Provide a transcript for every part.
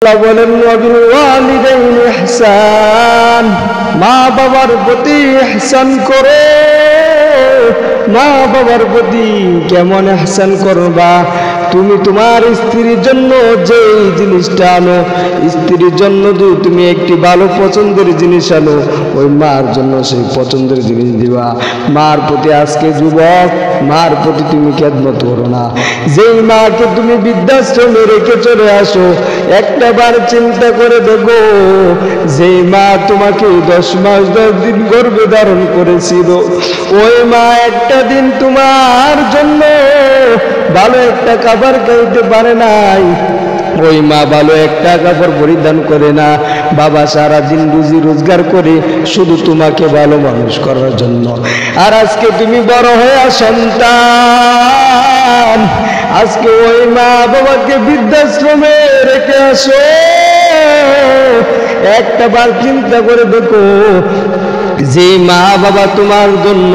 আল্লাহ বলেন ওয়াবিল ওয়ালিদাইনি ইহসান, মা বাবার প্রতি ইহসান করো। মা বাবার প্রতি কেমন ইহসান করবা? তুমি তোমার স্ত্রীর জন্য যে জিনিসটা আনো, স্ত্রীর জন্য যদি তুমি একটি ভালো পছন্দের জিনিস আনো, ওই মার জন্য সেই পছন্দের জিনিস দিবা। মার প্রতি আজকে যুবক, মার প্রতি তুমি খেদমত করো না। যেই মাকে তুমি বৃদ্ধাশ্রমে রেখে চলে আসো, একটা বার চিন্তা করে দেখো, যেই মা তোমাকে 10 মাস 10 দিন গর্ভে ধারণ করেছিল, ওই মা একটা দিন তোমার জন্য ভালো একটা খাবার খাইতে পারে নাই। ওই মা ভালো একটা কাপড় পরিধান করে না। বাবা সারাদিন রুজি রোজগার করে শুধু তোমাকে ভালো মানুষ করার জন্য। আর আজকে তুমি বড় হয়ে সন্তান, আজকে ওই মা বাবাকে বৃদ্ধাশ্রমে রেখে আসো। একটা বার চিন্তা করে দেখো, যে মা বাবা তোমার জন্য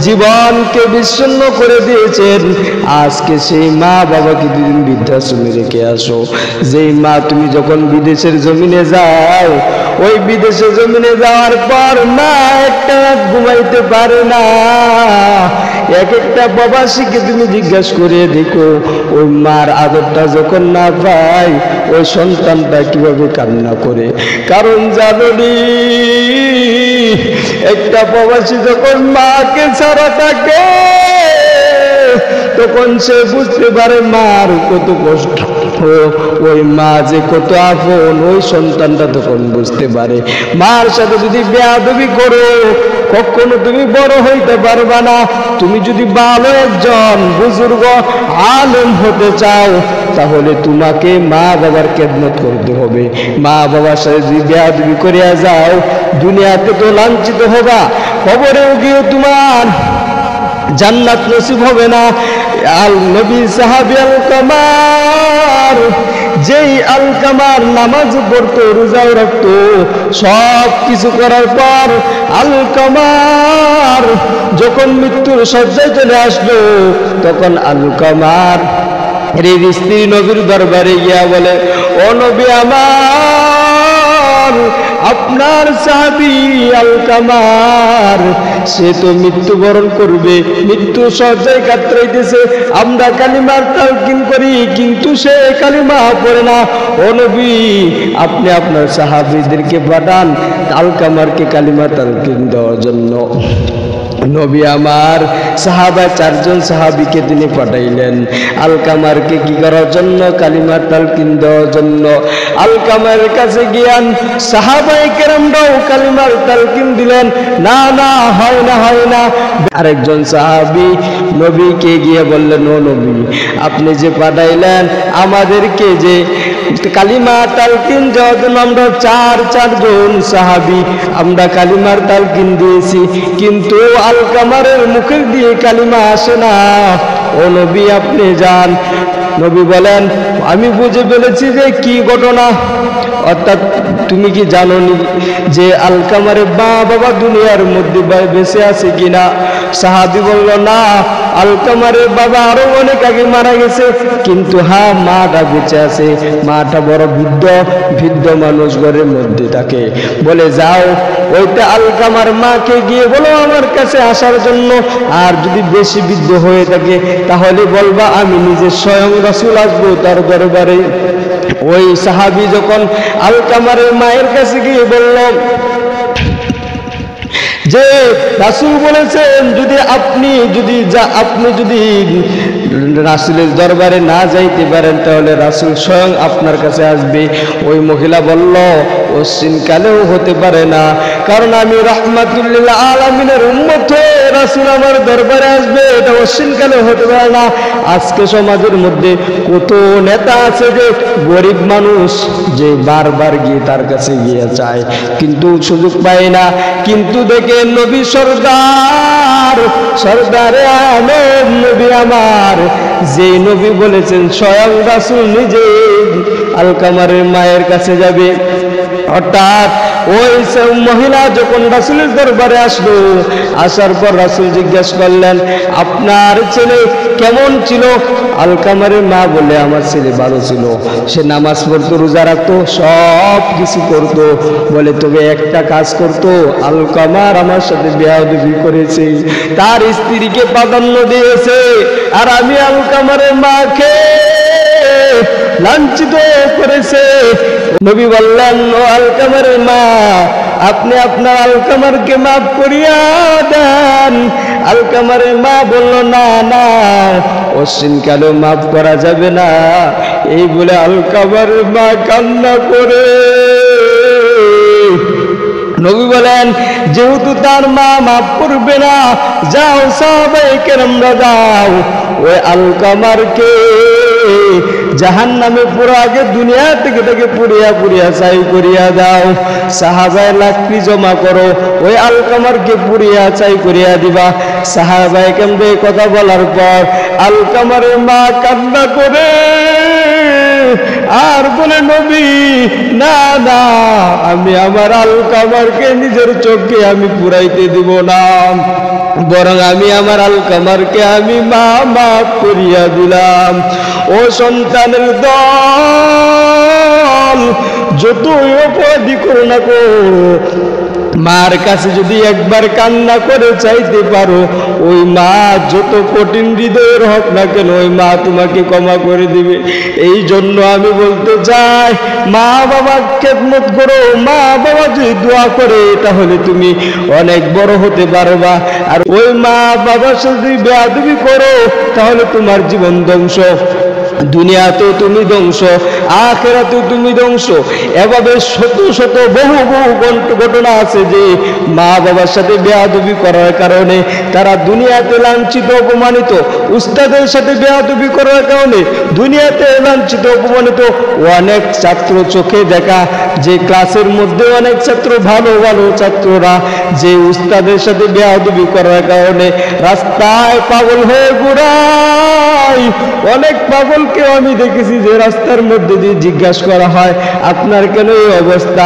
জীবনকে বিচ্ছিন্ন করে দিয়েছেন, আজকে সেই মা বাবাকে দুদিন বৃদ্ধাশ্রমে রেখে আসো। যেই মা তুমি যখন বিদেশের জমিনে যাও, ওই বিদেশের জমিনে যাওয়ার পর মা একটা রাত ঘুমাইতে পারে না। এক একটা প্রবাসীকে তুমি জিজ্ঞাসা করে দেখো, ওই মার আদরটা যখন না পায়, ওই সন্তানটা কিভাবে কান্না করে। কারণ জানি, একটা প্রবাসী যখন মাকে ছাড়া থাকে, তখন সে বুঝতে পারে মার কত কষ্ট, ওই মা যে কত আপন, ওই সন্তানটা তখন বুঝতে পারে। মার সাথে যদি বেয়াদবি করো, কখনো তুমি বড় হইতে পারবা না। তুমি যদি ভালো একজন বুজুর্গ আলেম হতে চাও, তাহলে তোমাকে মা বাবার খেদমত করতে হবে। মা বাবার সাথে যদি বেয়াদবি করিয়া যাও, দুনিয়াতে তো লাঞ্ছিত হবা, কবরেও গিয়ে তোমার জান্নাত নসিব হবে না। আল নবী সাহাবী আলকামার, যেই আলকামার নামাজ পড়তো, রোজাও রাখতো, সব কিছু করার পর আলকামার যখন মৃত্যুর শয্যায় চলে আসলো, তখন আলকামার স্ত্রী নবীর দরবারে গিয়া বলে, ও নবী আমার, আপনার সাহাবী আলকামার সে তো মৃত্যুবরণ করবে, মৃত্যু শয্যায় কাতরাইতেছে। আমরা কালিমার তালকিন করি, কিন্তু সে কালিমা পড়ে না। ও নবী, আপনি আপনার সাহাবীদেরকে পাঠান আলকামারকে কালিমা তালকিন দেওয়ার জন্য। নবী আমার সাহাবা 4 জন সাহাবীকে তিনি পাঠাইলেন আলকামারকে কি করার জন্য? কালিমার তালকিন দেওয়ার জন্য। আলকামারের কাছে গিয়ান সাহাবায়ে কেরামরাও কালিমার তালকিন দিলেন। না না, হয় না, হয় না। আরেকজন সাহাবী নবীকে গিয়ে বললেন, ও নবী, আপনি যে পাঠাইলেন আমাদেরকে যে কালিমা তালকিন দেওয়ার জন্য, আমরা 4 জন সাহাবী আমরা কালিমার তালকিন দিয়েছি, কিন্তু আলকামারের মুখের দিয়ে কালিমা আসে না। ও নবী, আপনি যান। নবী বলেন, আমি বুঝে ফেলেছি যে কি ঘটনা। অর্থাৎ তুমি কি জানোনি যে আলকামারের মা বাবা দুনিয়ার মধ্যে বেঁচে আছে কিনা? সাহাবী বলল, না, আলকামারের বাবা আরো অনেক আগে মারা গেছে, কিন্তু হ্যাঁ, মাটা বেঁচে আছে। মাটা বড় বৃদ্ধ মানুষ, ঘরের মধ্যে থাকে। বলে, যাও ওইটা আলকামার মাকে গিয়ে বলো আমার কাছে আসার জন্য। আর যদি বেশি বৃদ্ধ হয়ে থাকে, তাহলে বলবা আমি নিজে স্বয়ং রাসূল আসবো তার দরবারে। ওই সাহাবী যখন আলকামারের মায়ের কাছে গিয়ে বলল যে রাসূল বলেছেন, আপনি যদি রাসূলের দরবারে না যাইতে পারেন, তাহলে রাসূল স্বয়ং আপনার কাছে আসবে। ওই মহিলা বলল, অশ্বিনকালেও হতে পারে না, কারণ আমি রাহমাতুল লিল আলামিনের উম্মত হয়ে রাসূল আমার দরবারে আসবে, এটা অশ্বিনকালেও হতে পারে না। আজকে সমাজের মধ্যে কত নেতা আছে যে গরিব মানুষ, যে বারবার গিয়ে তার কাছে গিয়ে চায়, কিন্তু সুযোগ পায় না। কিন্তু দেখে নবী সরদারে আলম নবী আমার, যে নবী বলেছেন স্বয়ং রাসূল নিজে আলকামারের মায়ের কাছে যাবে, হঠাৎ ওই মহিলা যখন রাসূলের দরবারে আসলো, আসার পর রাসূল জিজ্ঞেস করলেন, আপনার ছেলে কেমন ছিল? আলকামারের মা বলে, আমার ছেলে ভালো ছিল, সে নামাজ পড়তো, রোজা রাখতো, সব কিছু করতো। বলে তবে একটা কাজ করতো, আলকামার আমার সাথে বেয়াদবি করেছে, তার স্ত্রীকে প্রাধান্য দিয়েছে, আর আমি আলকামারের মাকে লাঞ্ছিত করেছে। নবী বললেন, ও আলকামারের মা, আপনি আপনার আলকামারকে মাফ করিয়া দেন। আলকামারের মা বলল, না না, অশ্বিনকালেও মাফ করা যাবে না। এই বলে আলকামারের মা কান্না করে। নবী বলেন, যেহেতু তার মা মাফ করবে না, যাও সাহাবায়ে কেরামরা যাও, ওই আলকামারকে জাহান্নামে পুরো আগে দুনিয়া থেকে তাকে পুড়িয়া পুড়িয়া ছাই করিয়া দাও। সাহাবায়ে লাকড়ি জমা করো, ওই আলকামারকে পুড়িয়া ছাই করিয়া দিবা। সাহাবায়ে কেরামদের কথা বলার পর আলকামারের মা কান্না করে আর বলে, নবী না না, আমি আমার আলকামারকে নিজের চোখে আমি পুরাইতে দিব না, বরং আমি আমার আলকামারকে আমি মাফ করিয়া দিলাম। ও সন্তানের দল, যতই অপরাধী করো না গো, মার কাছে যদি একবার কান্না করে চাইতে পারো, ওই মা যত কঠিন হৃদয়ের হোক না কেন, ওই মা তোমাকে ক্ষমা করে দিবে। এই জন্য আমি বলতে চাই, মা বাবা খেদমত করো। মা বাবা যদি দোয়া করে, তাহলে তুমি অনেক বড় হতে পারবা। আর ওই মা বাবার সাথে যদি বেয়াদবি করো, তাহলে তোমার জীবন ধ্বংস। দুনিয়াতেও তুমি ধ্বংস, আখিরাতেও তুমি ধ্বংস। এভাবে শত শত বহু বহু ঘটনা আছে যে মা বাবার সাথে বেয়াদবি করার কারণে তারা দুনিয়াতে লাঞ্ছিত অপমানিত, উস্তাদের সাথে বেয়াদবি করার কারণে দুনিয়াতে লাঞ্ছিত অপমানিত। অনেক ছাত্র চোখে দেখা যে ক্লাসের মধ্যে অনেক ছাত্র, ভালো ভালো ছাত্ররা যে উস্তাদের সাথে বেয়াদবি করার কারণে রাস্তায় পাগল হয়ে ঘোরায়। অনেক পাগলকে আমি দেখেছি যে রাস্তার মধ্যে দিয়ে জিজ্ঞাসা করা হয়, আপনার কেন এই অবস্থা?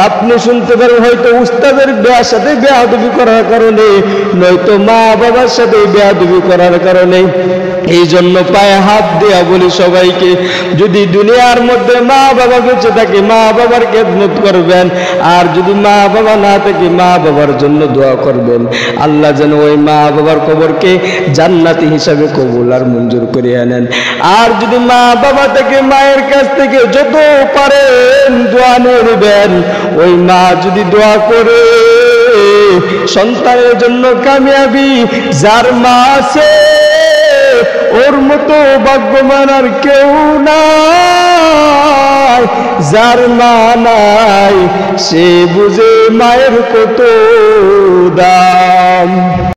আপনি শুনতে পারেন হয়তো উস্তাদের সাথে বেয়াদবি করার কারণে, নয়তো মা বাবার সাথে বেয়াদবি করার কারণে। এই জন্য পায়ে হাত দেয়া বলি সবাইকে, যদি দুনিয়ার মধ্যে মা বাবা বেঁচে থাকে, মা বাবার খেদমত করবেন। আর যদি মা বাবা না থাকে, মা বাবার জন্য দোয়া করবেন, আল্লাহ যেন ওই মা বাবার কবরকে জান্নাতি হিসাবে কবুল আর মঞ্জুর করে আনেন। আর যদি মা বাবা থেকে, মায়ের কাছ থেকে যত পারেন দোয়া নেবেন। ওই মা যদি দোয়া করে সন্তানের জন্য কামিয়াবি, যার মা আছে ওর মতো ভাগ্যবান আর কেউ নাই। যার মা নাই সে বুঝে মায়ের কত